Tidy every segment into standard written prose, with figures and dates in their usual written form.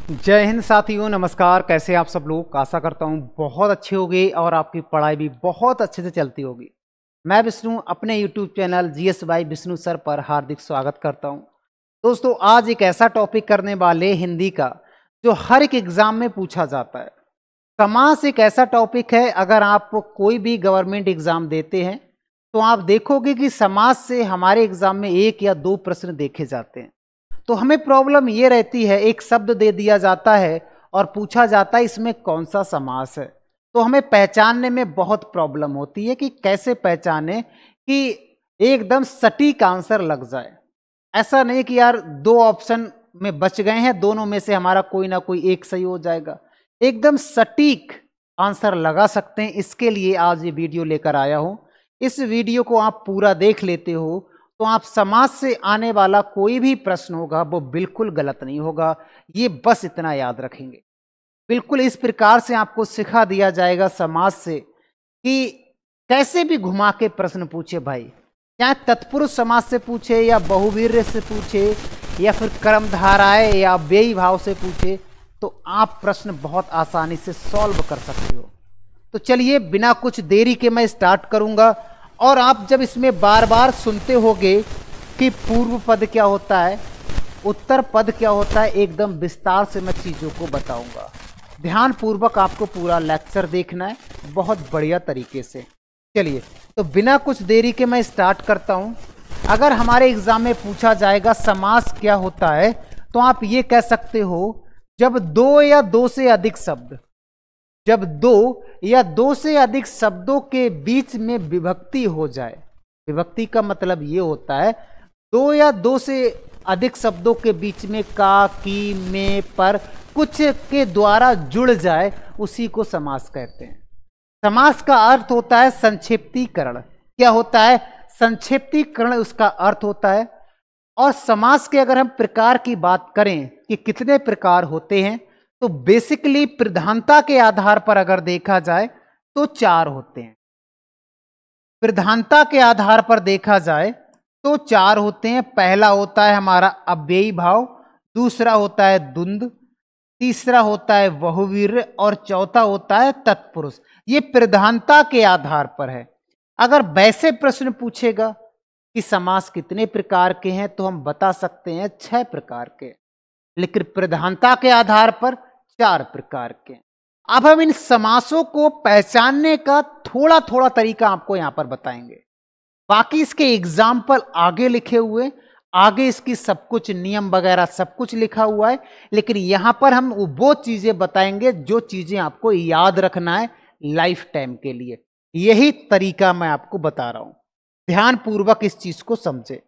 जय हिंद साथियों, नमस्कार। कैसे आप सब लोग? आशा करता हूँ बहुत अच्छे होंगे और आपकी पढ़ाई भी बहुत अच्छे से चलती होगी। मैं विष्णु अपने YouTube channel GS bye Vishnu sir पर हार्दिक स्वागत करता हूँ। दोस्तों, आज एक ऐसा टॉपिक करने वाले हिंदी का जो हर एक एग्जाम में पूछा जाता है। समास एक ऐसा टॉपिक है, अगर आप कोई भी गवर्नमेंट एग्जाम देते हैं तो आप देखोगे कि समास से हमारे एग्जाम में 1 या 2 प्रश्न देखे जाते हैं। तो हमें प्रॉब्लम ये रहती है, एक शब्द दे दिया जाता है और पूछा जाता है इसमें कौन सा समास है। तो हमें पहचानने में बहुत प्रॉब्लम होती है कि कैसे पहचाने कि एकदम सटीक आंसर लग जाए। ऐसा नहीं कि यार 2 ऑप्शन में बच गए हैं, दोनों में से हमारा कोई ना कोई एक सही हो जाएगा। एकदम सटीक आंसर लगा सकते हैं, इसके लिए आज ये वीडियो लेकर आया हूं। इस वीडियो को आप पूरा देख लेते हो तो आप समाज से आने वाला कोई भी प्रश्न होगा वो बिल्कुल गलत नहीं होगा। ये बस इतना याद रखेंगे। बिल्कुल इस प्रकार से आपको सिखा दिया जाएगा समाज से कि कैसे भी घुमा के प्रश्न पूछे भाई, चाहे तत्पुरुष समाज से पूछे या बहुवीर्य से पूछे या फिर कर्मधाराएं या व्ययी भाव से पूछे, तो आप प्रश्न बहुत आसानी से सॉल्व कर सकते हो। तो चलिए, बिना कुछ देरी के मैं स्टार्ट करूंगा और आप जब इसमें बार बार सुनते होगे कि पूर्व पद क्या होता है, उत्तर पद क्या होता है, एकदम विस्तार से मैं चीज़ों को बताऊंगा। ध्यान पूर्वक आपको पूरा लेक्चर देखना है, बहुत बढ़िया तरीके से। चलिए, तो बिना कुछ देरी के मैं स्टार्ट करता हूं। अगर हमारे एग्जाम में पूछा जाएगा समास क्या होता है, तो आप ये कह सकते हो जब 2 या 2 से अधिक शब्द, जब 2 या 2 से अधिक शब्दों के बीच में विभक्ति हो जाए। विभक्ति का मतलब ये होता है 2 या 2 से अधिक शब्दों के बीच में का, की, में, पर कुछ के द्वारा जुड़ जाए, उसी को समास कहते हैं। समास का अर्थ होता है संक्षिप्तीकरण। क्या होता है? संक्षिप्तीकरण उसका अर्थ होता है। और समास के अगर हम प्रकार की बात करें कि कितने प्रकार होते हैं, तो बेसिकली प्रधानता के आधार पर अगर देखा जाए तो 4 होते हैं। प्रधानता के आधार पर देखा जाए तो 4 होते हैं। पहला होता है हमारा अव्ययी भाव, दूसरा होता है द्वंद्व, तीसरा होता है बहुवीर्य और चौथा होता है तत्पुरुष। ये प्रधानता के आधार पर है। अगर वैसे प्रश्न पूछेगा कि समास कितने प्रकार के हैं, तो हम बता सकते हैं 6 प्रकार के, लेकिन प्रधानता के आधार पर 4 प्रकार के। अब हम इन समासों को पहचानने का थोड़ा थोड़ा तरीका आपको यहां पर बताएंगे। बाकी इसके एग्जाम्पल आगे लिखे हुए, आगे इसकी सब कुछ नियम वगैरह सब कुछ लिखा हुआ है, लेकिन यहां पर हम वो चीजें बताएंगे जो चीजें आपको याद रखना है लाइफ टाइम के लिए। यही तरीका मैं आपको बता रहा हूं, ध्यान पूर्वक इस चीज को समझे।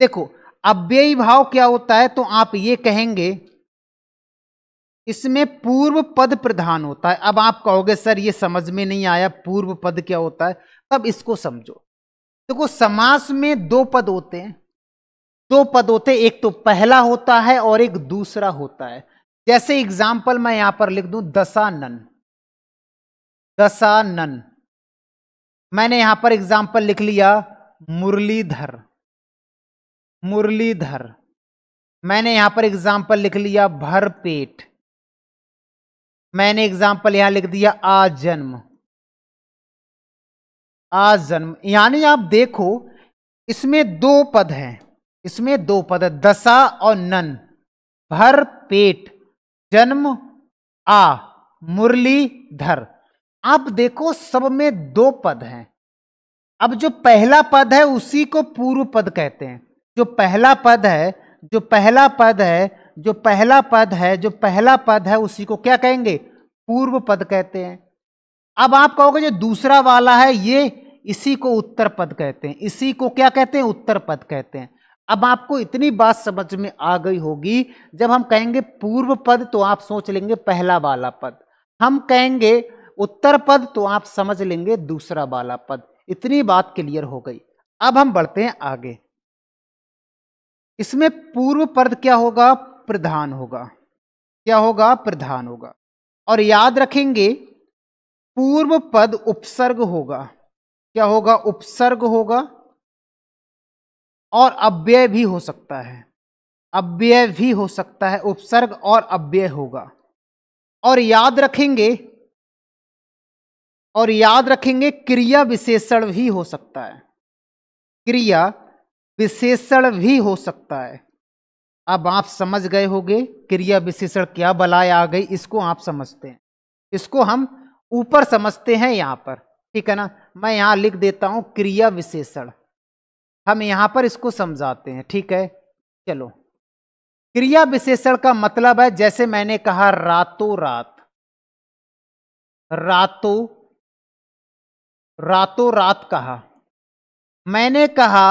देखो, अव्ययी भाव क्या होता है, तो आप ये कहेंगे इसमें पूर्व पद प्रधान होता है। अब आप कहोगे सर ये समझ में नहीं आया, पूर्व पद क्या होता है? तब इसको समझो। देखो, समास में 2 पद होते हैं। 2 पद होते हैं, एक तो पहला होता है और एक दूसरा होता है। जैसे एग्जाम्पल मैं यहां पर लिख दूं, दशानन। दशानन मैंने यहां पर एग्जाम्पल लिख लिया। मुरलीधर, मुरलीधर। मैंने यहां पर एग्जाम्पल लिख लिया भरपेट। मैंने एग्जाम्पल यहां लिख दिया आजन्म, आजन्म। यानी आप देखो, इसमें 2 पद हैं, इसमें 2 पद है, दशा और नन। भर पेट, जन्म, आ, मुरलीधर। आप देखो सब में 2 पद हैं। अब जो पहला पद है उसी को पूर्व पद कहते हैं। जो पहला पद है, जो पहला पद है, जो पहला पद है, जो पहला पद है, उसी को क्या कहेंगे? पूर्व पद कहते हैं। अब आप कहोगे जो दूसरा वाला है ये, इसी को उत्तर पद कहते हैं। इसी को क्या कहते हैं? उत्तर पद कहते हैं। अब आपको इतनी बात समझ में आ गई होगी, जब हम कहेंगे पूर्व पद तो आप सोच लेंगे पहला वाला पद, हम कहेंगे उत्तर पद तो आप समझ लेंगे दूसरा वाला पद। इतनी बात क्लियर हो गई। अब हम बढ़ते हैं आगे। इसमें पूर्व पद क्या होगा? प्रधान होगा। क्या होगा? प्रधान होगा। और याद रखेंगे पूर्व पद उपसर्ग होगा। क्या होगा? उपसर्ग होगा। और अव्यय भी हो सकता है, अव्यय भी हो सकता है, उपसर्ग और अव्यय होगा। और याद रखेंगे क्रिया विशेषण भी हो सकता है, क्रिया विशेषण भी हो सकता है। अब आप समझ गए होंगे क्रिया विशेषण क्या बलाय आ गई, इसको आप समझते हैं, इसको हम ऊपर समझते हैं यहां पर, ठीक है ना। मैं यहां लिख देता हूं क्रिया विशेषण, हम यहां पर इसको समझाते हैं, ठीक है। चलो, क्रिया विशेषण का मतलब है, जैसे मैंने कहा रातों रात, रातों रात कहा, मैंने कहा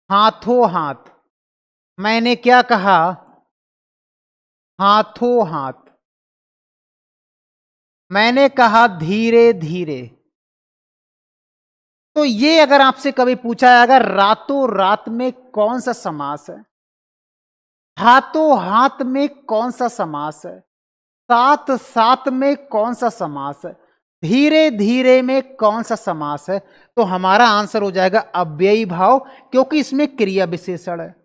हाथों हाथ, मैंने क्या कहा, हाथों हाथ, मैंने कहा धीरे धीरे। तो ये अगर आपसे कभी पूछा जाएगा रातों रात में कौन सा समास है, हाथों हाथ में कौन सा समास है, साथ साथ में कौन सा समास है, धीरे धीरे में कौन सा समास है, तो हमारा आंसर हो जाएगा अव्ययी भाव, क्योंकि इसमें क्रिया विशेषण है।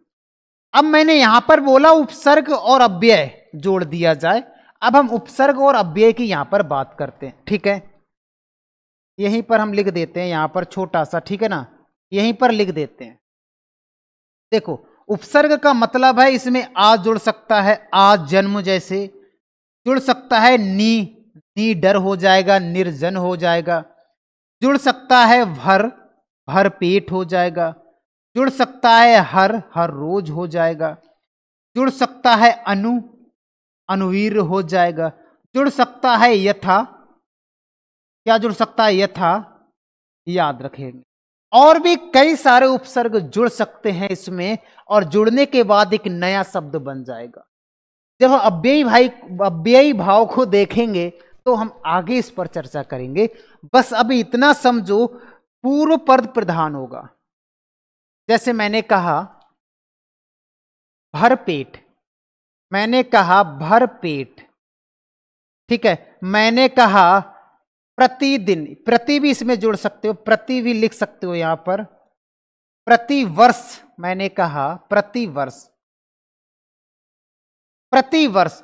अब मैंने यहां पर बोला उपसर्ग और अव्यय जोड़ दिया जाए, अब हम उपसर्ग और अव्यय की यहां पर बात करते हैं, ठीक है। यहीं पर हम लिख देते हैं, यहां पर छोटा सा, ठीक है ना, यहीं पर लिख देते हैं। देखो, उपसर्ग का मतलब है इसमें आ जुड़ सकता है, आज जन्म जैसे जुड़ सकता है, नी डर हो जाएगा, निर्जन हो जाएगा, जुड़ सकता है भर पेट हो जाएगा, जुड़ सकता है हर रोज हो जाएगा, जुड़ सकता है अनुवीर हो जाएगा, जुड़ सकता है यथा, क्या जुड़ सकता है, यथा, याद रखेंगे। और भी कई सारे उपसर्ग जुड़ सकते हैं इसमें, और जुड़ने के बाद एक नया शब्द बन जाएगा। जब हम अव्ययी भाव को देखेंगे तो हम आगे इस पर चर्चा करेंगे। बस अभी इतना समझो, पूर्व पद प्रधान होगा। जैसे मैंने कहा भरपेट, मैंने कहा भरपेट, ठीक है। मैंने कहा प्रतिदिन, प्रति भी इसमें जोड़ सकते हो, प्रति भी लिख सकते हो यहां पर, प्रतिवर्ष, मैंने कहा प्रतिवर्ष, प्रतिवर्ष,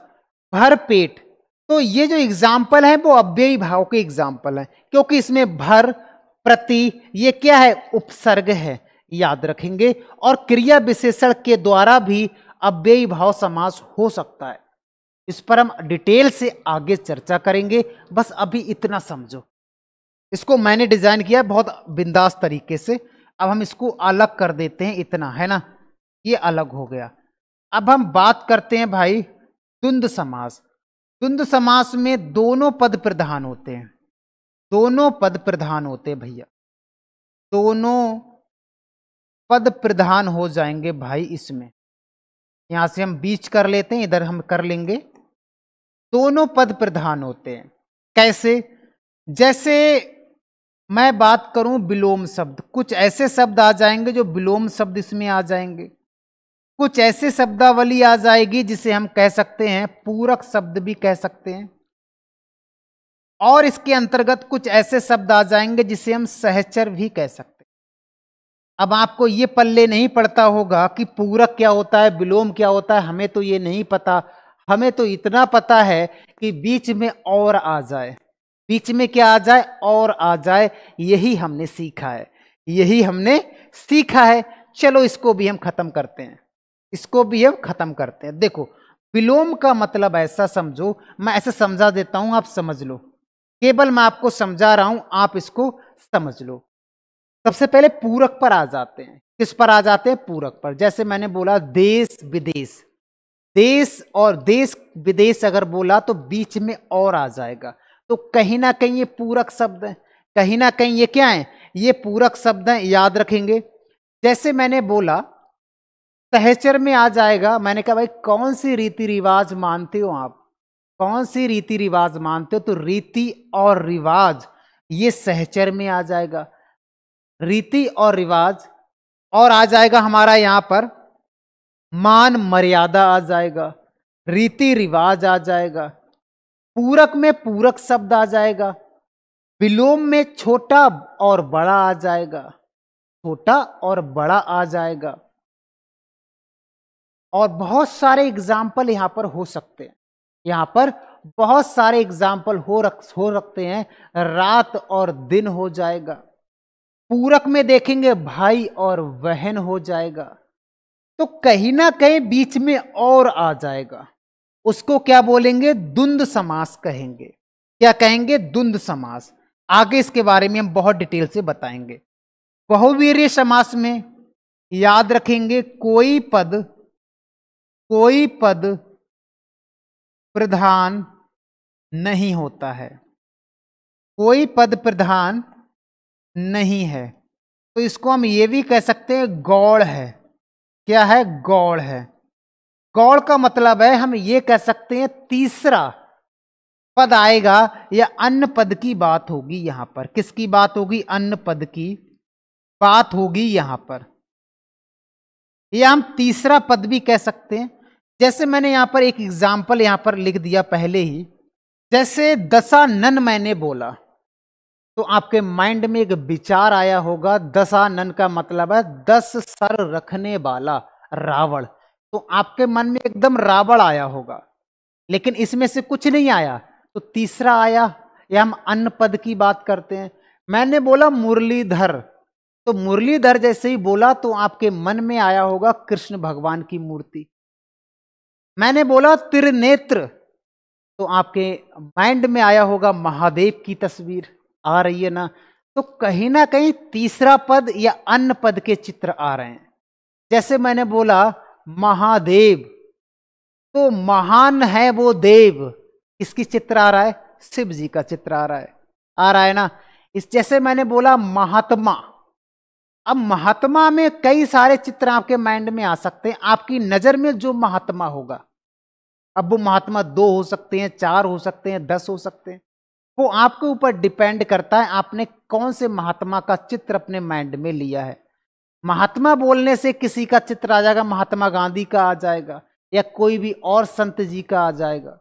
भरपेट। तो ये जो एग्जाम्पल है वो अव्ययी भाव के एग्जाम्पल है, क्योंकि इसमें भर, प्रति, ये क्या है, उपसर्ग है, याद रखेंगे। और क्रिया विशेषण के द्वारा भी अव्ययी भाव समास हो सकता है, इस पर हम डिटेल से आगे चर्चा करेंगे। बस अभी इतना समझो, इसको मैंने डिजाइन किया बहुत बिंदास तरीके से। अब हम इसको अलग कर देते हैं, इतना है ना, ये अलग हो गया। अब हम बात करते हैं भाई द्वंद्व समास। द्वंद्व समास में दोनों पद प्रधान होते हैं, दोनों पद प्रधान होते हैं भैया, दोनों पद प्रधान हो जाएंगे भाई इसमें। यहां से हम बीच कर लेते हैं, इधर हम कर लेंगे, दोनों पद प्रधान होते हैं। कैसे, जैसे मैं बात करूं विलोम शब्द, कुछ ऐसे शब्द आ जाएंगे जो विलोम शब्द इसमें आ जाएंगे, कुछ ऐसे शब्दावली आ जाएगी जिसे हम कह सकते हैं पूरक शब्द भी कह सकते हैं, और इसके अंतर्गत कुछ ऐसे शब्द आ जाएंगे जिसे हम सहचर भी कह सकते हैं। अब आपको ये पल्ले नहीं पड़ता होगा कि पूरक क्या होता है, विलोम क्या होता है, हमें तो ये नहीं पता। हमें तो इतना पता है कि बीच में और आ जाए, बीच में क्या आ जाए, और आ जाए, यही हमने सीखा है, यही हमने सीखा है। चलो इसको भी हम खत्म करते हैं, इसको भी हम खत्म करते हैं। देखो, विलोम का मतलब ऐसा समझो, मैं ऐसे समझा देता हूं, आप समझ लो, केवल मैं आपको समझा रहा हूं, आप इसको समझ लो। सबसे पहले पूरक पर आ जाते हैं, किस पर आ जाते हैं, पूरक पर। जैसे मैंने बोला देश विदेश, देश और देश विदेश अगर बोला तो बीच में और आ जाएगा, तो कहीं ना कहीं ये पूरक शब्द है, कहीं ना कहीं ये क्या है, ये पूरक शब्द है, याद रखेंगे। जैसे मैंने बोला सहचर में आ जाएगा, मैंने कहा भाई कौन सी रीति रिवाज मानते हो आप, कौन सी रीति रिवाज मानते हो, तो रीति और रिवाज ये सहचर में आ जाएगा, रीति और रिवाज। और आ जाएगा हमारा यहां पर मान मर्यादा आ जाएगा, रीति रिवाज आ जाएगा, पूरक में पूरक शब्द आ जाएगा, विलोम में छोटा और बड़ा आ जाएगा, छोटा और बड़ा आ जाएगा। और बहुत सारे एग्जाम्पल यहां पर हो सकते हैं, यहां पर बहुत सारे एग्जाम्पल हो रखते हैं। रात और दिन हो जाएगा, पूरक में देखेंगे भाई और बहन हो जाएगा, तो कहीं ना कहीं बीच में और आ जाएगा, उसको क्या बोलेंगे, द्वंद्व समास कहेंगे। क्या कहेंगे, द्वंद्व समास। आगे इसके बारे में हम बहुत डिटेल से बताएंगे। बहुवीर्य समास में याद रखेंगे कोई पद प्रधान नहीं होता है, कोई पद प्रधान नहीं है, तो इसको हम ये भी कह सकते हैं गौड़ है। क्या है, गौड़ है। गौड़ का मतलब है, हम ये कह सकते हैं तीसरा पद आएगा या अन्य पद की बात होगी। यहां पर किसकी बात होगी, अन्य पद की बात होगी यहां पर, या हम तीसरा पद भी कह सकते हैं। जैसे मैंने यहां पर एक एग्जाम्पल यहां पर लिख दिया पहले ही, जैसे दशानन मैंने बोला, तो आपके माइंड में एक विचार आया होगा, दशानन का मतलब है 10 सर रखने वाला रावण, तो आपके मन में एकदम रावण आया होगा, लेकिन इसमें से कुछ नहीं आया, तो तीसरा आया, या हम अन्य पद की बात करते हैं। मैंने बोला मुरलीधर, तो मुरलीधर जैसे ही बोला तो आपके मन में आया होगा कृष्ण भगवान की मूर्ति। मैंने बोला त्रिनेत्र, तो आपके माइंड में आया होगा महादेव की तस्वीर आ रही है ना। तो कहीं ना कहीं तीसरा पद या अन्य पद के चित्र आ रहे हैं। जैसे मैंने बोला महादेव, तो महान है वो देव, किसकी चित्र आ रहा है, शिव जी का चित्र आ रहा है ना। इस जैसे मैंने बोला महात्मा, अब महात्मा में कई सारे चित्र आपके माइंड में आ सकते हैं, आपकी नजर में जो महात्मा होगा, अब वो महात्मा 2 हो सकते हैं, 4 हो सकते हैं, 10 हो सकते हैं, वो आपके ऊपर डिपेंड करता है आपने कौन से महात्मा का चित्र अपने माइंड में लिया है। महात्मा बोलने से किसी का चित्र आ जाएगा, महात्मा गांधी का आ जाएगा, या कोई भी और संत जी का आ जाएगा।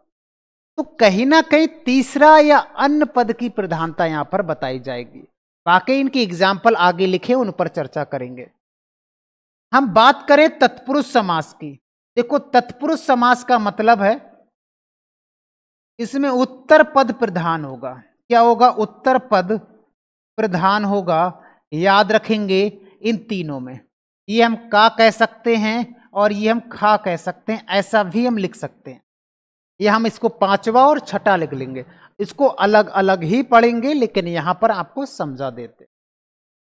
तो कहीं ना कहीं तीसरा या अन्य पद की प्रधानता यहां पर बताई जाएगी। बाकी इनकी एग्जाम्पल आगे लिखे, उन पर चर्चा करेंगे। हम बात करें तत्पुरुष समास की। देखो तत्पुरुष समास का मतलब है, इसमें उत्तर पद प्रधान होगा। क्या होगा, उत्तर पद प्रधान होगा। याद रखेंगे इन तीनों में, ये हम का कह सकते हैं और ये हम खा कह सकते हैं, ऐसा भी हम लिख सकते हैं। ये हम इसको 5वां और 6ठा लिख लेंगे, इसको अलग अलग ही पढ़ेंगे, लेकिन यहां पर आपको समझा देते।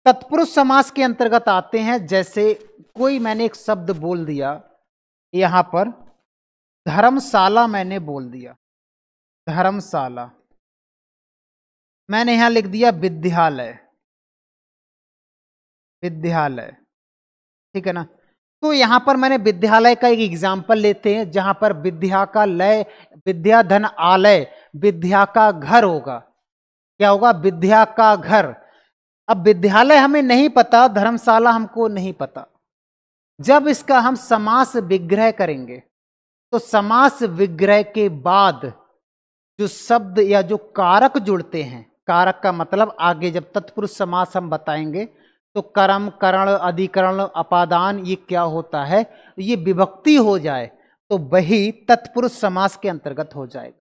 तत्पुरुष समास के अंतर्गत आते हैं, जैसे कोई मैंने एक शब्द बोल दिया, यहां पर धर्मशाला मैंने बोल दिया, धर्मशाला, मैंने यहां लिख दिया विद्यालय, विद्यालय, ठीक है ना। तो यहां पर मैंने विद्यालय का एक एग्जाम्पल लेते हैं, जहां पर विद्या का लय, विद्या धन आलय, विद्या का घर होगा। क्या होगा, विद्या का घर। अब विद्यालय हमें नहीं पता, धर्मशाला हमको नहीं पता। जब इसका हम समास विग्रह करेंगे, तो समास विग्रह के बाद जो शब्द या जो कारक जुड़ते हैं, कारक का मतलब आगे जब तत्पुरुष समास हम बताएंगे, तो कर्म, करण, अधिकरण, अपादान, ये क्या होता है, ये विभक्ति हो जाए तो वही तत्पुरुष समास के अंतर्गत हो जाएगा।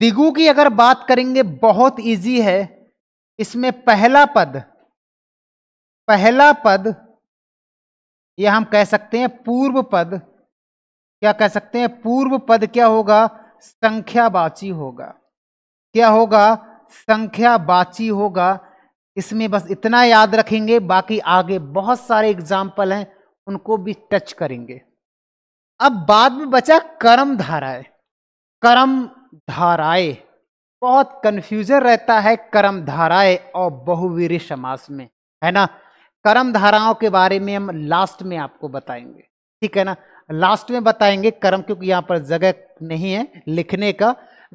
द्विगु की अगर बात करेंगे, बहुत इजी है। इसमें पहला पद या हम कह सकते हैं पूर्व पद, क्या कह सकते हैं, पूर्व पद क्या होगा, संख्यावाची होगा। क्या होगा, संख्यावाची होगा। इसमें बस इतना याद रखेंगे, बाकी आगे बहुत सारे एग्जाम्पल हैं, उनको भी टच करेंगे। अब बाद में बचा कर्म धाराएं। कर्म धाराएं बहुत कंफ्यूजन रहता है, कर्म धाराएं और बहुवीर्य समास में, है ना। कर्म धाराओं के बारे में हम लास्ट में आपको बताएंगे, ठीक है ना, लास्ट में बताएंगे कर्म, क्योंकि यहां पर जगह नहीं है लिखने का।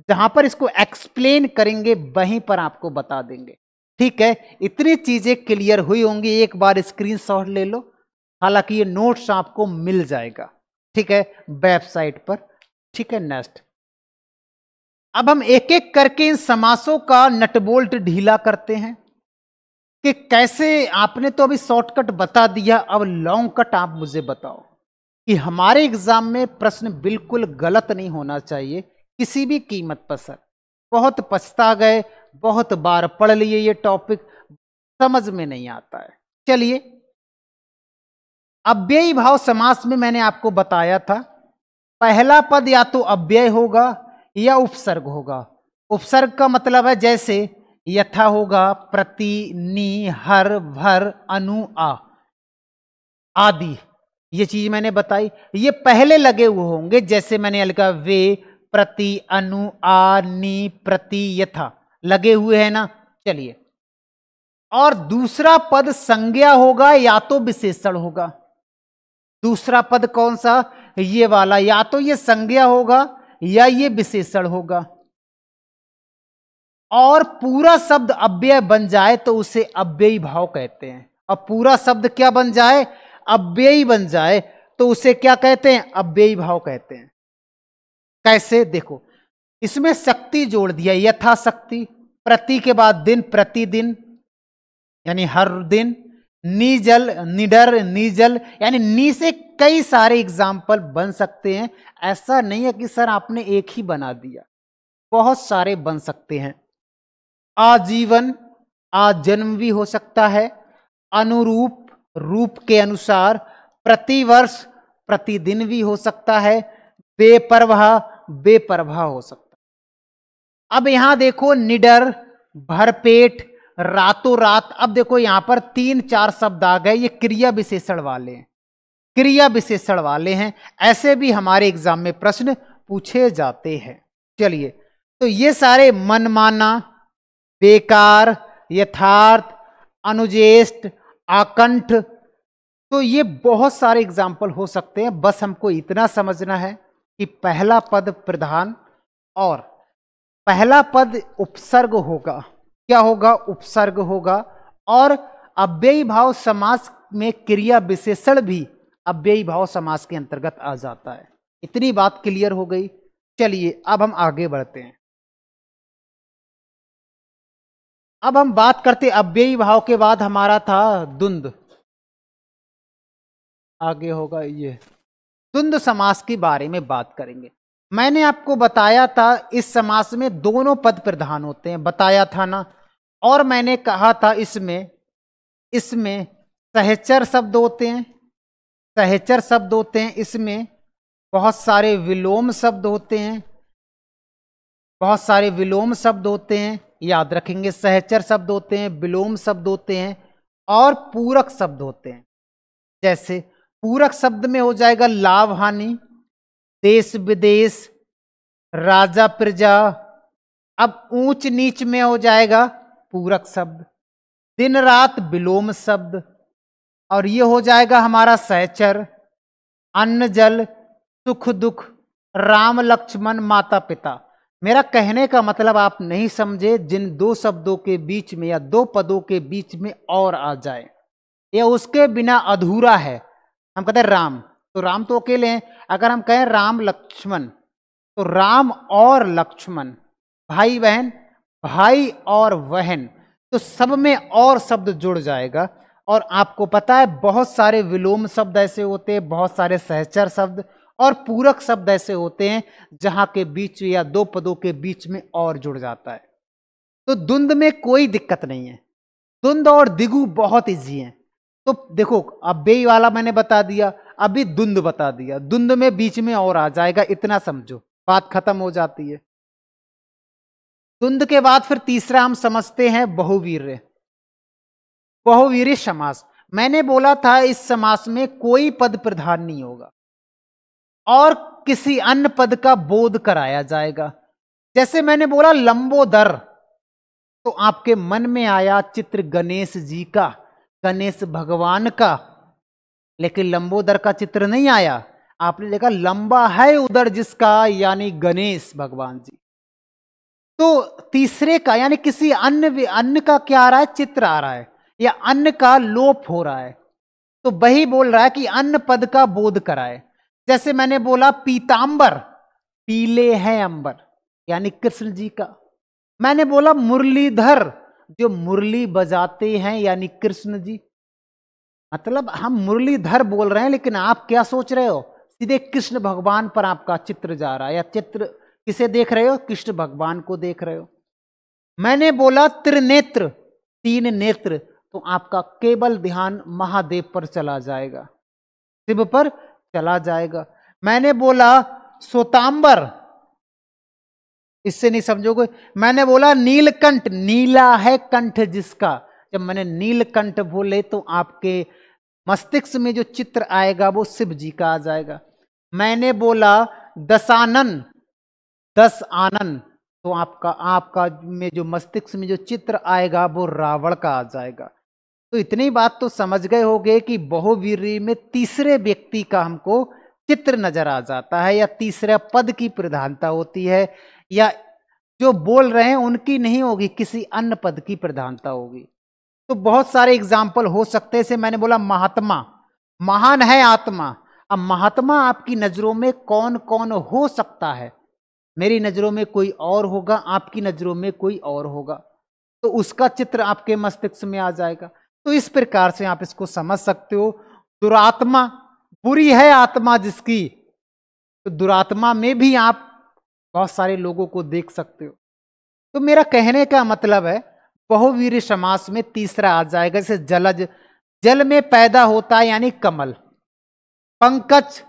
जहां पर इसको एक्सप्लेन करेंगे वहीं पर आपको बता देंगे, ठीक है। इतनी चीजें क्लियर हुई होंगी, एक बार स्क्रीनशॉट ले लो, हालांकि ये नोट्स आपको मिल जाएगा, ठीक है, वेबसाइट पर, ठीक है। नेक्स्ट, अब हम एक एक करके इन समासों का नटबोल्ट ढीला करते हैं कि कैसे। आपने तो अभी शॉर्टकट बता दिया, अब लॉन्ग कट आप मुझे बताओ कि हमारे एग्जाम में प्रश्न बिल्कुल गलत नहीं होना चाहिए किसी भी कीमत पर सर। बहुत पछता गए, बहुत बार पढ़ लिए, ये टॉपिक समझ में नहीं आता है। चलिए, अव्ययी भाव समास में मैंने आपको बताया था पहला पद या तो अव्यय होगा या उपसर्ग होगा। उपसर्ग का मतलब है जैसे यथा होगा, प्रति, नी, हर, भर, अनु, आ आदि। ये चीज मैंने बताई, ये पहले लगे हुए होंगे। जैसे मैंने लिखा वे, प्रति, अनु, आ, नी, प्रति, यथा लगे हुए हैं ना। चलिए, और दूसरा पद संज्ञा होगा या तो विशेषण होगा। दूसरा पद कौन सा? ये वाला, या तो ये संज्ञा होगा या ये विशेषण होगा। और पूरा शब्द अव्यय बन जाए तो उसे अव्ययी भाव कहते हैं। अब पूरा शब्द क्या बन जाए? अव्ययी बन जाए तो उसे क्या कहते हैं? अव्ययी भाव कहते हैं। कैसे? देखो, इसमें शक्ति जोड़ दिया, यथाशक्ति। प्रति के बाद दिन, प्रतिदिन यानी हर दिन। निजल, निडर, निजल यानी नी से कई सारे एग्जाम्पल बन सकते हैं। ऐसा नहीं है कि सर आपने एक ही बना दिया, बहुत सारे बन सकते हैं। आजीवन, आजन्म भी हो सकता है। अनुरूप, रूप के अनुसार। प्रतिवर्ष, प्रतिदिन भी हो सकता है। बेपरवाह, बेपरवाह हो सकता है। अब यहां देखो, निडर, भरपेट, रातों रात। अब देखो यहां पर 3-4 शब्द आ गए, ये क्रिया विशेषण वाले हैं, क्रिया विशेषण वाले हैं। ऐसे भी हमारे एग्जाम में प्रश्न पूछे जाते हैं। चलिए, तो ये सारे मनमाना, बेकार, यथार्थ, अनुजेष्ट, आकंठ, तो ये बहुत सारे एग्जाम्पल हो सकते हैं। बस हमको इतना समझना है कि पहला पद प्रधान और पहला पद उपसर्ग होगा। क्या होगा? उपसर्ग होगा। और अव्ययी भाव समास में क्रिया विशेषण भी अव्ययी भाव समास के अंतर्गत आ जाता है। इतनी बात क्लियर हो गई। चलिए, अब हम आगे बढ़ते हैं। अब हम बात करते, अव्ययी भाव के बाद हमारा था द्वंद्व। आगे होगा ये द्वंद्व समास के बारे में बात करेंगे। मैंने आपको बताया था इस समास में दोनों पद प्रधान होते हैं, बताया था ना। और मैंने कहा था इसमें सहचर शब्द होते हैं, सहचर शब्द होते हैं। इसमें बहुत सारे विलोम शब्द होते हैं, बहुत सारे विलोम शब्द होते हैं। याद रखेंगे, सहचर शब्द होते हैं, विलोम शब्द होते हैं और पूरक शब्द होते हैं। जैसे पूरक शब्द में हो जाएगा लाभ हानि, देश विदेश, राजा प्रजा। अब ऊंच नीच में हो जाएगा पूरक शब्द, दिन रात विलोम शब्द। और ये हो जाएगा हमारा सहचर। अन्न जल, सुख दुख, राम लक्ष्मण, माता पिता। मेरा कहने का मतलब आप नहीं समझे, जिन दो शब्दों के बीच में या दो पदों के बीच में और आ जाए या उसके बिना अधूरा है। हम कहते हैं राम, तो राम तो अकेले हैं। अगर हम कहें राम लक्ष्मण, तो राम और लक्ष्मण, भाई बहन, भाई और बहन, तो सब में और शब्द जुड़ जाएगा। और आपको पता है बहुत सारे विलोम शब्द ऐसे होते हैं, बहुत सारे सहचर शब्द और पूरक शब्द ऐसे होते हैं जहां के बीच या दो पदों के बीच में और जुड़ जाता है। तो द्वंद्व में कोई दिक्कत नहीं है, द्वंद्व और दिगु बहुत इजी है। तो देखो, अव्ययी वाला मैंने बता दिया, अभी द्वंद्व बता दिया। द्वंद्व में बीच में और आ जाएगा, इतना समझो, बात खत्म हो जाती है। द्वंद्व के बाद फिर तीसरा हम समझते हैं बहुवीर्य। बहुवीर्य समास। मैंने बोला था इस समास में कोई पद प्रधान नहीं होगा और किसी अन्य पद का बोध कराया जाएगा। जैसे मैंने बोला लंबोदर, तो आपके मन में आया चित्र गणेश जी का, गणेश भगवान का, लेकिन लंबोदर का चित्र नहीं आया। आपने देखा लंबा है उदर जिसका, यानी गणेश भगवान जी। तो तीसरे का यानी किसी अन्य का क्या आ रहा है? चित्र आ रहा है या अन्य का लोप हो रहा है। तो वही बोल रहा है कि अन्य पद का बोध कराए। जैसे मैंने बोला पीतांबर, पीले हैं अंबर, यानी कृष्ण जी का। मैंने बोला मुरलीधर, जो मुरली बजाते हैं, यानी कृष्ण जी। मतलब हम मुरलीधर बोल रहे हैं, लेकिन आप क्या सोच रहे हो? सीधे कृष्ण भगवान पर आपका चित्र जा रहा है, या चित्र किसे देख रहे हो? कृष्ण भगवान को देख रहे हो। मैंने बोला त्रिनेत्र, 3 नेत्र, तो आपका केवल ध्यान महादेव पर चला जाएगा, शिव पर चला जाएगा। मैंने बोला श्वेतांबर, इससे नहीं समझोगे। मैंने बोला नीलकंठ, नीला है कंठ जिसका, जब मैंने नीलकंठ बोले तो आपके मस्तिष्क में जो चित्र आएगा वो शिव जी का आ जाएगा। मैंने बोला दशानन, 10 आनन, तो आपका में जो मस्तिष्क में जो चित्र आएगा वो रावण का आ जाएगा। तो इतनी बात तो समझ गए होंगे कि बहुवीर्य में तीसरे व्यक्ति का हमको चित्र नजर आ जाता है, या तीसरे पद की प्रधानता होती है, या जो बोल रहे हैं उनकी नहीं होगी, किसी अन्य पद की प्रधानता होगी। तो बहुत सारे एग्जाम्पल हो सकते हैं। जैसे मैंने बोला महात्मा, महान है आत्मा। अब महात्मा आपकी नजरों में कौन कौन हो सकता है? मेरी नजरों में कोई और होगा, आपकी नजरों में कोई और होगा, तो उसका चित्र आपके मस्तिष्क में आ जाएगा। तो इस प्रकार से आप इसको समझ सकते हो। दुरात्मा, बुरी है आत्मा जिसकी, तो दुरात्मा में भी आप बहुत सारे लोगों को देख सकते हो। तो मेरा कहने का मतलब है बहुवीर्य समास में तीसरा आ जाएगा। जैसे जलज, जल में पैदा होता है यानी कमल। पंकज,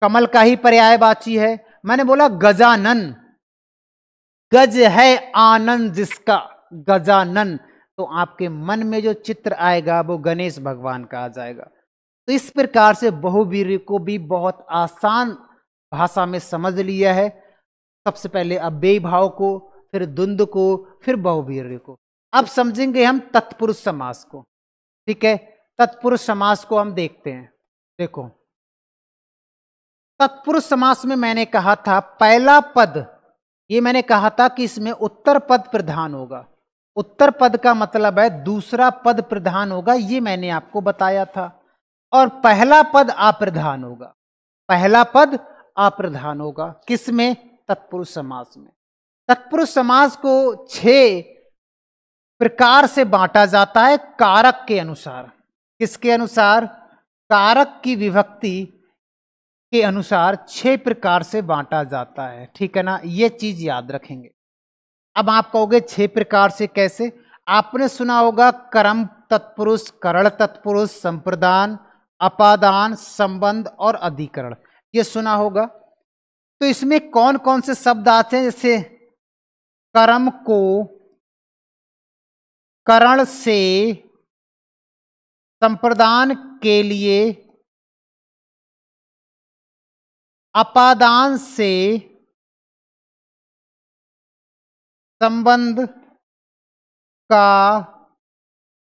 कमल का ही पर्यायवाची है। मैंने बोला गजानन, गज है आनंद जिसका, गजानन, तो आपके मन में जो चित्र आएगा वो गणेश भगवान का आ जाएगा। तो इस प्रकार से बहुवीर्य को भी बहुत आसान भाषा में समझ लिया है। सबसे पहले अव्ययी भाव को, फिर द्वंद्व को, फिर बहुवीर्य को। अब समझेंगे हम तत्पुरुष समास को। ठीक है, तत्पुरुष समास को हम देखते हैं। देखो, तत्पुरुष समास में मैंने कहा था पहला पद, ये मैंने कहा था कि इसमें उत्तर पद प्रधान होगा। उत्तर पद का मतलब है दूसरा पद प्रधान होगा, ये मैंने आपको बताया था। और पहला पद अप्रधान होगा, पहला पद अप्रधान होगा। किसमें? तत्पुरुष समास में। तत्पुरुष समास को 6 प्रकार से बांटा जाता है कारक के अनुसार। किसके अनुसार? कारक की विभक्ति के अनुसार 6 प्रकार से बांटा जाता है। ठीक है ना, ये चीज याद रखेंगे। अब आप कहोगे 6 प्रकार से कैसे? आपने सुना होगा कर्म तत्पुरुष, करण तत्पुरुष, संप्रदान, अपादान, संबंध और अधिकरण, ये सुना होगा। तो इसमें कौन कौन से शब्द आते हैं? जैसे कर्म को करण से, संप्रदान के लिए, अपादान से, संबंध का,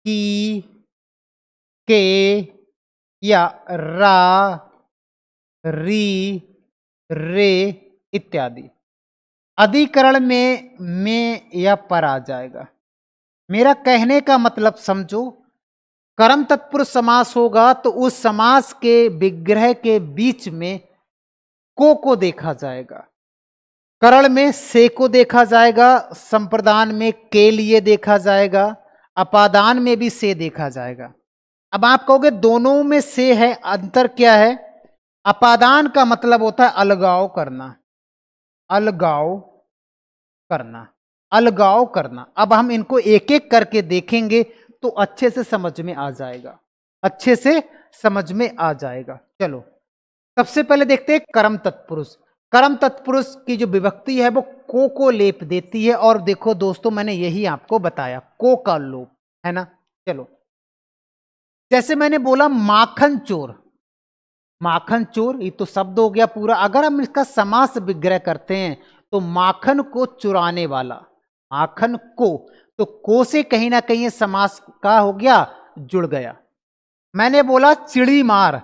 की, के, या रा, री, रे इत्यादि। अधिकरण में या पर आ जाएगा। मेरा कहने का मतलब समझो, कर्म तत्पुरुष समास होगा तो उस समास के विग्रह के बीच में को देखा जाएगा। करण में से को देखा जाएगा, संप्रदान में के लिए देखा जाएगा, अपादान में भी से देखा जाएगा। अब आप कहोगे दोनों में से है, अंतर क्या है? अपादान का मतलब होता है अलगाव करना, अलगाव करना, अलगाव करना। अब हम इनको एक एक करके देखेंगे तो अच्छे से समझ में आ जाएगा, अच्छे से समझ में आ जाएगा। चलो सबसे पहले देखते हैं कर्म तत्पुरुष। कर्म तत्पुरुष की जो विभक्ति है वो को लेप देती है। और देखो दोस्तों, मैंने यही आपको बताया, को का लोप है ना। चलो, जैसे मैंने बोला माखन चोर, माखन चोर ये तो शब्द हो गया पूरा। अगर हम इसका समास विग्रह करते हैं तो माखन को चुराने वाला, माखन को, तो को से कहीं ना कहीं समास का हो गया, जुड़ गया। मैंने बोला चिड़ी मार,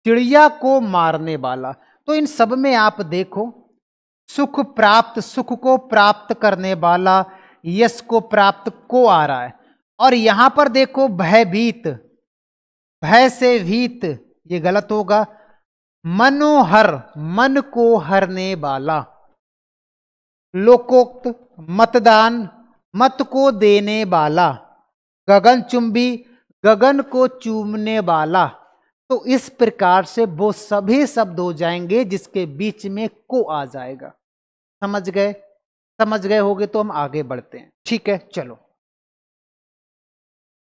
चिड़िया को मारने वाला। तो इन सब में आप देखो, सुख प्राप्त, सुख को प्राप्त करने वाला, यश को प्राप्त को आ रहा है। और यहां पर देखो भयभीत, भय से भीत, ये गलत होगा। मनोहर, मन को हरने वाला। लोकोक्त, मतदान, मत को देने वाला। गगनचुंबी, गगन को चूमने वाला। तो इस प्रकार से वो सभी शब्द हो जाएंगे जिसके बीच में को आ जाएगा। समझ गए? समझ गए होगे तो हम आगे बढ़ते हैं। ठीक है, चलो।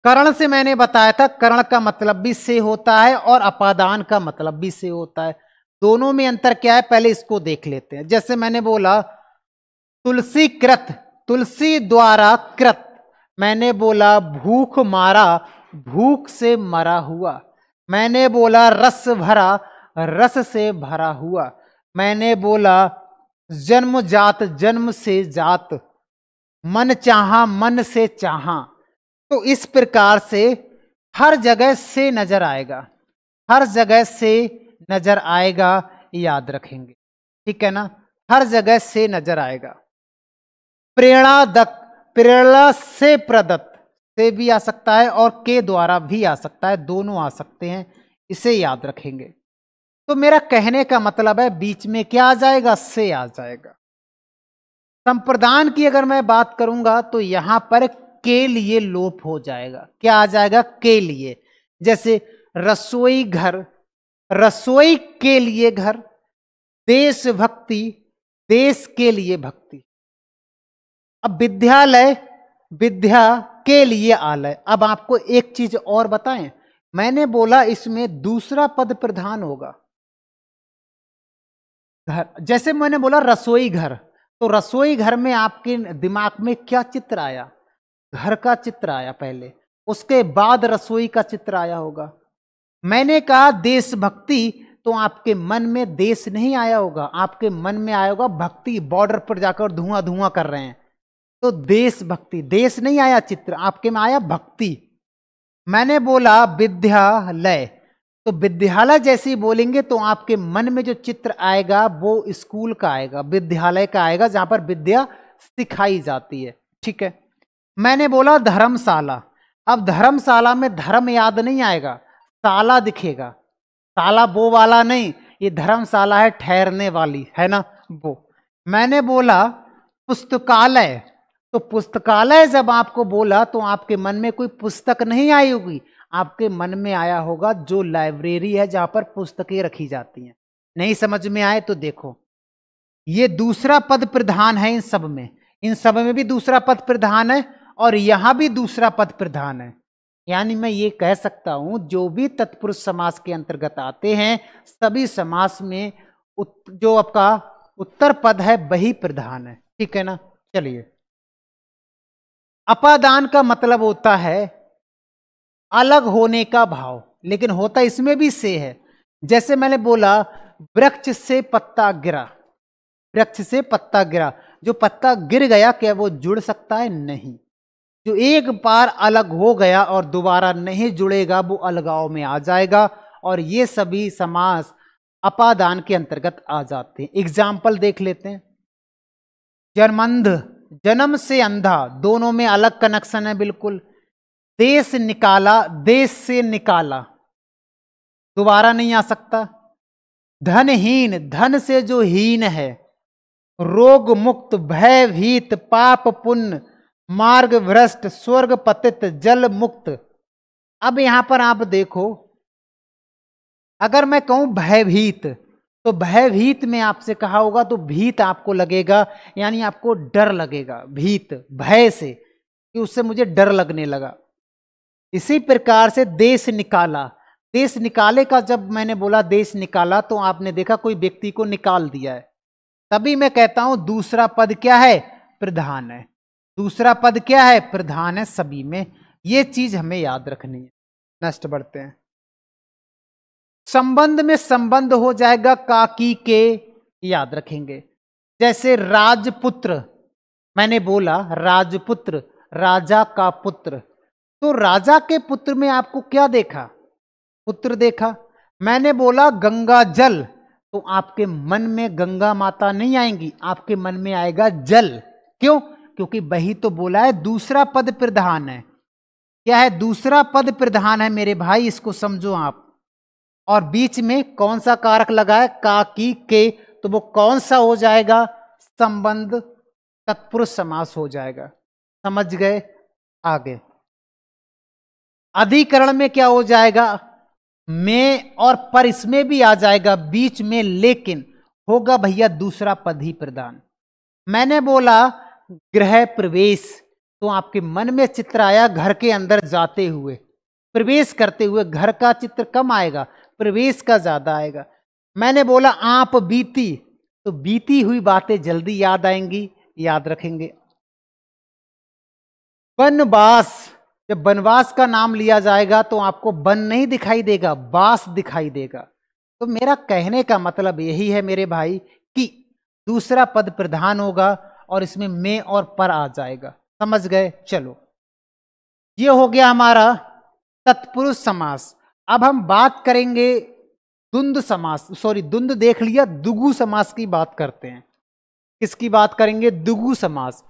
करण से मैंने बताया था, करण का मतलब भी से होता है और अपादान का मतलब भी से होता है। दोनों में अंतर क्या है, पहले इसको देख लेते हैं। जैसे मैंने बोला तुलसी कृत, तुलसी द्वारा कृत। मैंने बोला भूख मारा, भूख से मरा हुआ। मैंने बोला रस भरा, रस से भरा हुआ। मैंने बोला जन्म जात, जन्म से जात। मन चाहा, मन से चाहा। तो इस प्रकार से हर जगह से नजर आएगा, हर जगह से नजर आएगा, याद रखेंगे। ठीक है ना, हर जगह से नजर आएगा। प्रेरणादत्त, प्रेरणा से प्रदत्त, से भी आ सकता है और के द्वारा भी आ सकता है, दोनों आ सकते हैं, इसे याद रखेंगे। तो मेरा कहने का मतलब है बीच में क्या आ जाएगा, से आ जाएगा। संप्रदान की अगर मैं बात करूंगा तो यहां पर के लिए लोप हो जाएगा। क्या आ जाएगा, के लिए। जैसे रसोई घर, रसोई के लिए घर। देशभक्ति, देश के लिए भक्ति। अब विद्यालय, विद्या के लिए आलय। अब आपको एक चीज और बताएं, मैंने बोला इसमें दूसरा पद प्रधान होगा। घर, जैसे मैंने बोला रसोई घर, तो रसोई घर में आपके दिमाग में क्या चित्र आया, घर का चित्र आया पहले, उसके बाद रसोई का चित्र आया होगा। मैंने कहा देशभक्ति, तो आपके मन में देश नहीं आया होगा, आपके मन में आया होगा भक्ति, बॉर्डर पर जाकर धुआं धुआं कर रहे हैं, तो देशभक्ति, देश नहीं आया चित्र, आपके में आया भक्ति। मैंने बोला विद्यालय, तो विद्यालय जैसे ही बोलेंगे तो आपके मन में जो चित्र आएगा वो स्कूल का आएगा, विद्यालय का आएगा, जहां पर विद्या सिखाई जाती है। ठीक है। मैंने बोला धर्मशाला, अब धर्मशाला में धर्म याद नहीं आएगा, शाला दिखेगा, शाला वो वाला नहीं, ये धर्मशाला है ठहरने वाली, है ना वो। मैंने बोला पुस्तकालय, तो पुस्तकालय जब आपको बोला तो आपके मन में कोई पुस्तक नहीं आई होगी, आपके मन में आया होगा जो लाइब्रेरी है जहां पर पुस्तकें रखी जाती हैं। नहीं समझ में आए तो देखो, ये दूसरा पद प्रधान है इन सब में, इन सब में भी दूसरा पद प्रधान है और यहां भी दूसरा पद प्रधान है। यानी मैं ये कह सकता हूं जो भी तत्पुरुष समास के अंतर्गत आते हैं सभी समास में जो आपका उत्तर पद है वही प्रधान है। ठीक है ना। चलिए, अपादान का मतलब होता है अलग होने का भाव, लेकिन होता इसमें भी से है। जैसे मैंने बोला वृक्ष से पत्ता गिरा, वृक्ष से पत्ता गिरा, जो पत्ता गिर गया क्या वो जुड़ सकता है? नहीं। जो एक बार अलग हो गया और दोबारा नहीं जुड़ेगा वो अलगाव में आ जाएगा, और ये सभी समास अपादान के अंतर्गत आ जाते हैं। एग्जाम्पल देख लेते हैं। जन्मंध, जन्म से अंधा, दोनों में अलग कनेक्शन है बिल्कुल। देश निकाला, देश से निकाला, दोबारा नहीं आ सकता। धनहीन, धन से जो हीन है। रोग मुक्त, भयभीत, पाप पुण्य, मार्ग भ्रष्ट, स्वर्ग पतित, जल मुक्त। अब यहां पर आप देखो, अगर मैं कहूं भयभीत, तो भयभीत में आपसे कहा होगा तो भीत आपको लगेगा, यानी आपको डर लगेगा, भीत भय से, कि उससे मुझे डर लगने लगा। इसी प्रकार से देश निकाला, देश निकाले का जब मैंने बोला देश निकाला तो आपने देखा कोई व्यक्ति को निकाल दिया है, तभी मैं कहता हूं दूसरा पद क्या है? प्रधान है। दूसरा पद क्या है? प्रधान है सभी में। यह चीज हमें याद रखनी है। नेक्स्ट बढ़ते हैं। संबंध में संबंध हो जाएगा काकी के, याद रखेंगे। जैसे राजपुत्र, मैंने बोला राजपुत्र, राजा का पुत्र, तो राजा के पुत्र में आपको क्या देखा? पुत्र देखा। मैंने बोला गंगा जल, तो आपके मन में गंगा माता नहीं आएंगी, आपके मन में आएगा जल। क्यों? क्योंकि वही तो बोला है दूसरा पद प्रधान है। क्या है? दूसरा पद प्रधान है मेरे भाई, इसको समझो आप। और बीच में कौन सा कारक लगा है? का, की, के, तो वो कौन सा हो जाएगा? संबंध तत्पुरुष समास हो जाएगा। समझ गए? आगे अधिकरण में क्या हो जाएगा? में और पर इसमें भी आ जाएगा बीच में, लेकिन होगा भैया दूसरा पद ही प्रधान। मैंने बोला गृह प्रवेश, तो आपके मन में चित्र आया घर के अंदर जाते हुए, प्रवेश करते हुए। घर का चित्र कम आएगा, प्रवेश का ज्यादा आएगा। मैंने बोला आप बीती, तो बीती हुई बातें जल्दी याद आएंगी, याद रखेंगे। वनवास, जब वनवास का नाम लिया जाएगा तो आपको वन नहीं दिखाई देगा, वास दिखाई देगा। तो मेरा कहने का मतलब यही है मेरे भाई कि दूसरा पद प्रधान होगा और इसमें में और पर आ जाएगा। समझ गए? चलो, ये हो गया हमारा तत्पुरुष समास। अब हम बात करेंगे द्वंद्व समास, सॉरी द्वंद्व देख लिया, द्विगु समास की बात करते हैं। किसकी बात करेंगे? द्विगु समास।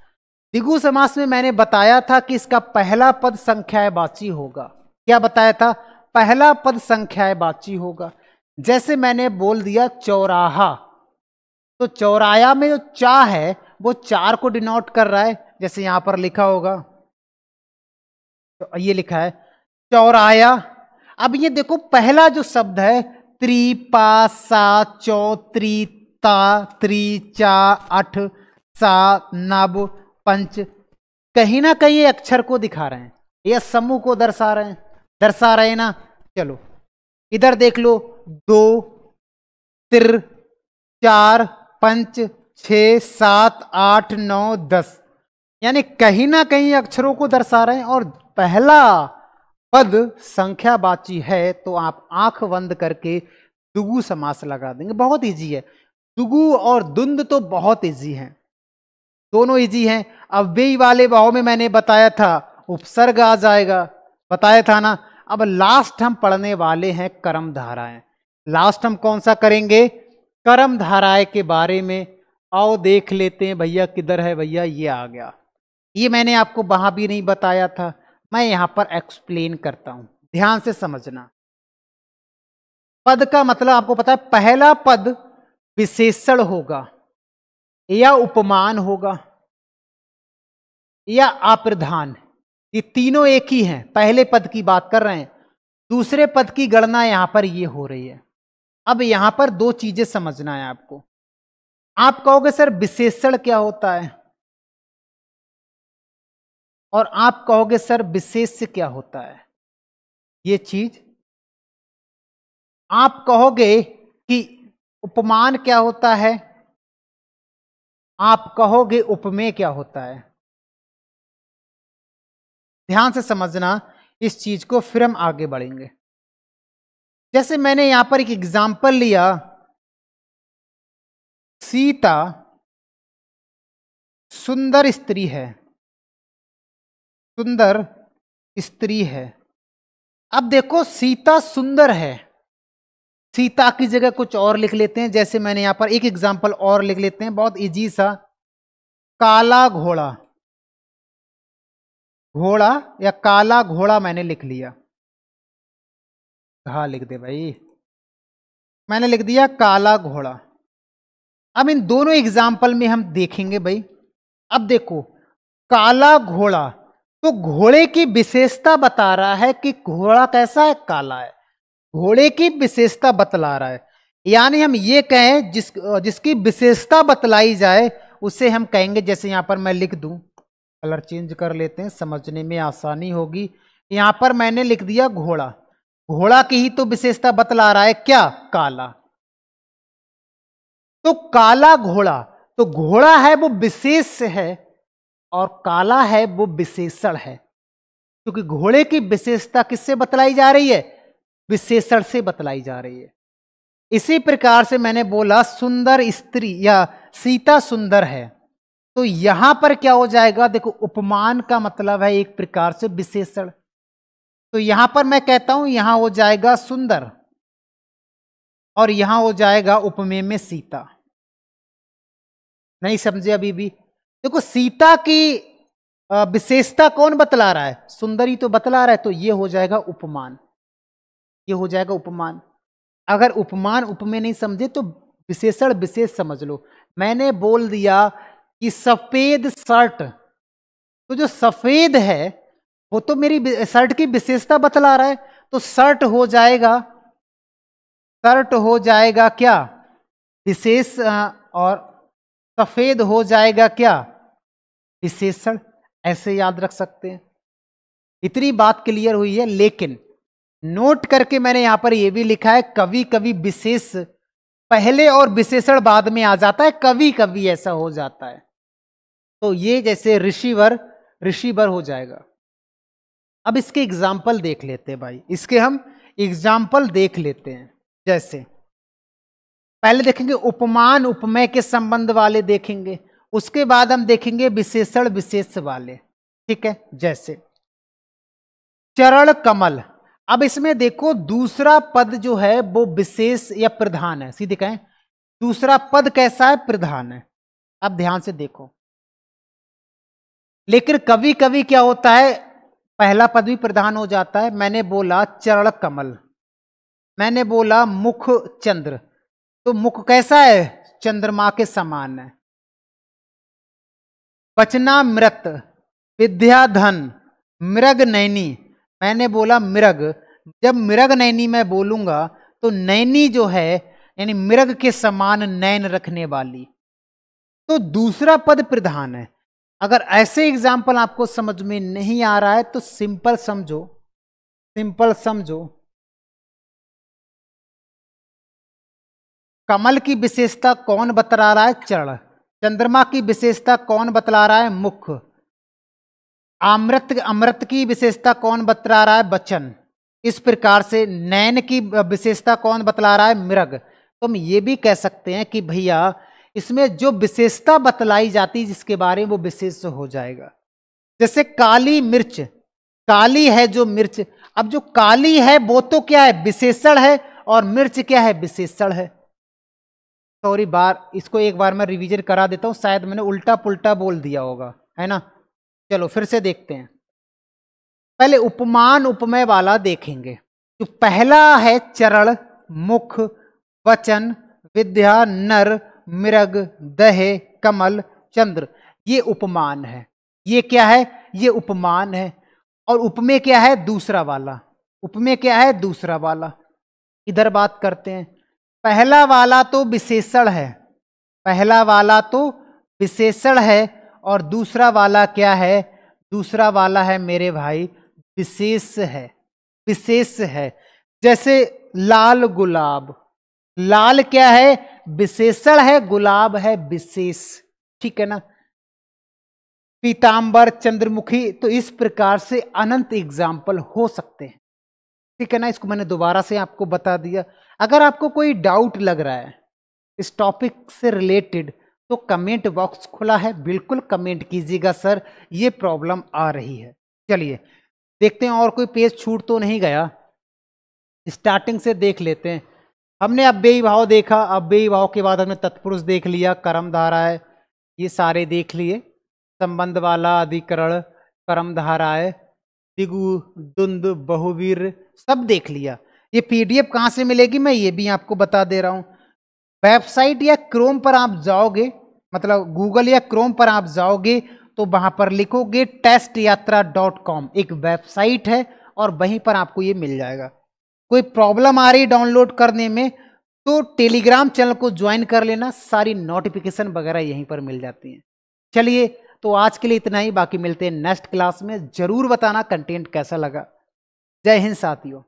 द्विगु समास में मैंने बताया था कि इसका पहला पद संख्यावाची होगा। क्या बताया था? पहला पद संख्यावाची होगा। जैसे मैंने बोल दिया चौराहा, तो चौराया में जो चा है वो चार को डिनोट कर रहा है, जैसे यहां पर लिखा होगा, तो ये लिखा है चौराया। अब ये देखो पहला जो शब्द है त्रि पा सा चौ त्रि ता त्रि चा अठ सा नब पंच, कहीं ना कहीं ये अक्षर को दिखा रहे हैं, ये समूह को दर्शा रहे हैं ना। चलो इधर देख लो, दो तिर चार पंच छः सात आठ नौ दस, यानी कहीं ना कहीं अक्षरों को दर्शा रहे हैं। और पहला पद संख्यावाची है तो आप आंख बंद करके द्विगु समास लगा देंगे। बहुत इजी है, द्विगु और द्वंद्व तो बहुत इजी है, दोनों इजी हैं। अव्ययी वाले भाव में मैंने बताया था उपसर्ग आ जाएगा, बताया था ना। अब लास्ट हम पढ़ने वाले हैं कर्म धाराएं। लास्ट हम कौन सा करेंगे? कर्म धाराएं के बारे में। आओ देख लेते हैं भैया, किधर है भैया? ये आ गया। ये मैंने आपको वहां भी नहीं बताया था, मैं यहां पर एक्सप्लेन करता हूं, ध्यान से समझना। पद का मतलब आपको पता है, पहला पद विशेषण होगा या उपमान होगा या अप्रधान, ये तीनों एक ही हैं। पहले पद की बात कर रहे हैं, दूसरे पद की गणना यहां पर ये हो रही है। अब यहां पर दो चीजें समझना है आपको। आप कहोगे सर विशेषण क्या होता है, और आप कहोगे सर विशेष्य क्या होता है। ये चीज आप कहोगे कि उपमान क्या होता है, आप कहोगे उपमेय क्या होता है। ध्यान से समझना इस चीज को, फिर हम आगे बढ़ेंगे। जैसे मैंने यहां पर एक एग्जाम्पल लिया, सीता सुंदर स्त्री है, सुंदर स्त्री है। अब देखो सीता सुंदर है, सीता की जगह कुछ और लिख लेते हैं। जैसे मैंने यहां पर एक एग्जाम्पल और लिख लेते हैं, बहुत इजी सा, काला घोड़ा, घोड़ा या काला घोड़ा मैंने लिख लिया। हाँ लिख दे भाई, मैंने लिख दिया काला घोड़ा। अब इन दोनों एग्जाम्पल में हम देखेंगे भाई। अब देखो काला घोड़ा, तो घोड़े की विशेषता बता रहा है कि घोड़ा कैसा है, काला है, घोड़े की विशेषता बतला रहा है। यानी हम ये कहें जिसकी विशेषता बतलाई जाए उसे हम कहेंगे, जैसे यहां पर मैं लिख दूं, कलर चेंज कर लेते हैं समझने में आसानी होगी। यहां पर मैंने लिख दिया घोड़ा, घोड़ा की ही तो विशेषता बतला रहा है, क्या, काला। तो काला घोड़ा, तो घोड़ा है वो विशेष है और काला है वो विशेषण है, क्योंकि घोड़े की विशेषता किससे बतलाई जा रही है, विशेषण से बतलाई जा रही है। इसी प्रकार से मैंने बोला सुंदर स्त्री या सीता सुंदर है, तो यहां पर क्या हो जाएगा, देखो उपमान का मतलब है एक प्रकार से विशेषण। तो यहां पर मैं कहता हूं यहां हो जाएगा सुंदर और यहां हो जाएगा उपमेय में सीता। नहीं समझे अभी भी? देखो सीता की विशेषता कौन बतला रहा है, सुंदरी तो बतला रहा है, तो ये हो जाएगा उपमान, ये हो जाएगा उपमान। अगर उपमान उपमेय नहीं समझे तो विशेषण विशेष समझ लो। मैंने बोल दिया कि सफेद शर्ट, तो जो सफेद है वो तो मेरी शर्ट की विशेषता बतला रहा है, तो शर्ट हो जाएगा शर्ट हो जाएगा क्या विशेष और सफेद हो जाएगा क्या विशेषण, ऐसे याद रख सकते हैं। इतनी बात क्लियर हुई है, लेकिन नोट करके मैंने यहां पर यह भी लिखा है कभी कभी विशेष पहले और विशेषण बाद में आ जाता है, कभी कभी ऐसा हो जाता है। तो ये जैसे ऋषिवर ऋषिवर हो जाएगा। अब इसके एग्जाम्पल देख लेते हैं भाई, इसके हम एग्जाम्पल देख लेते हैं। जैसे पहले देखेंगे उपमान उपमेय के संबंध वाले देखेंगे, उसके बाद हम देखेंगे विशेषण विशेष वाले, ठीक है। जैसे चरण कमल, अब इसमें देखो दूसरा पद जो है वो विशेष या प्रधान है, सीधे कहें दूसरा पद कैसा है, प्रधान है। अब ध्यान से देखो, लेकिन कभी कभी क्या होता है पहला पद भी प्रधान हो जाता है। मैंने बोला चरण कमल, मैंने बोला मुख चंद्र, तो मुख कैसा है, चंद्रमा के समान है। वचनामृत, विद्याधन, मृग नैनी, मैंने बोला मृग, जब मृग नैनी मैं बोलूंगा तो नैनी जो है यानी मृग के समान नैन रखने वाली, तो दूसरा पद प्रधान है। अगर ऐसे एग्जाम्पल आपको समझ में नहीं आ रहा है तो सिंपल समझो, सिंपल समझो, कमल की विशेषता कौन बतला रहा है, चरण। चंद्रमा की विशेषता कौन बतला रहा है, मुख। अमृत अमृत की विशेषता कौन बतला रहा है, वचन। इस प्रकार से नैन की विशेषता कौन बतला रहा है, मृग। तो हम ये भी कह सकते हैं कि भैया इसमें जो विशेषता बतलाई जाती है जिसके बारे में वो विशेष हो जाएगा। जैसे काली मिर्च, काली है जो मिर्च, अब जो काली है वो तो क्या है, विशेषण है, और मिर्च क्या है, विशेषण है। सॉरी इसको एक बार मैं रिवीजन करा देता हूं, शायद मैंने उल्टा पुल्टा बोल दिया होगा, है ना। चलो फिर से देखते हैं। पहले उपमान उपमेय वाला देखेंगे। जो पहला है चरण, मुख, वचन, विद्या, नर, मृग, दहे, कमल, चंद्र, ये उपमान है। ये क्या है, ये उपमान है। और उपमेय क्या है, दूसरा वाला। उपमेय क्या है, दूसरा वाला। इधर बात करते हैं। पहला वाला तो विशेषण है, पहला वाला तो विशेषण है, और दूसरा वाला क्या है, दूसरा वाला है मेरे भाई विशेष है, विशेष है। जैसे लाल गुलाब, लाल क्या है, विशेषण है, गुलाब है विशेष, ठीक है ना। पीतांबर, चंद्रमुखी, तो इस प्रकार से अनंत एग्जाम्पल हो सकते हैं, ठीक है ना। इसको मैंने दोबारा से आपको बता दिया। अगर आपको कोई डाउट लग रहा है इस टॉपिक से रिलेटेड तो कमेंट बॉक्स खुला है, बिल्कुल कमेंट कीजिएगा सर ये प्रॉब्लम आ रही है। चलिए देखते हैं और कोई पेज छूट तो नहीं गया, स्टार्टिंग से देख लेते हैं। हमने अव्ययी भाव देखा, अव्ययी भाव के बाद हमने तत्पुरुष देख लिया, कर्म धारा है, ये सारे देख लिए। संबंध वाला, अधिकरण, कर्म धारा है, दिगु, दुंद, बहुवीर, सब देख लिया। ये पीडीएफ कहां से मिलेगी मैं ये भी आपको बता दे रहा हूं। वेबसाइट या क्रोम पर आप जाओगे, मतलब गूगल या क्रोम पर आप जाओगे तो वहां पर लिखोगे testYatra.com, एक वेबसाइट है और वहीं पर आपको ये मिल जाएगा। कोई प्रॉब्लम आ रही डाउनलोड करने में तो टेलीग्राम चैनल को ज्वाइन कर लेना, सारी नोटिफिकेशन वगैरह यहीं पर मिल जाती हैं। चलिए तो आज के लिए इतना ही, बाकी मिलते हैं नेक्स्ट क्लास में। जरूर बताना कंटेंट कैसा लगा। जय हिंद साथियों।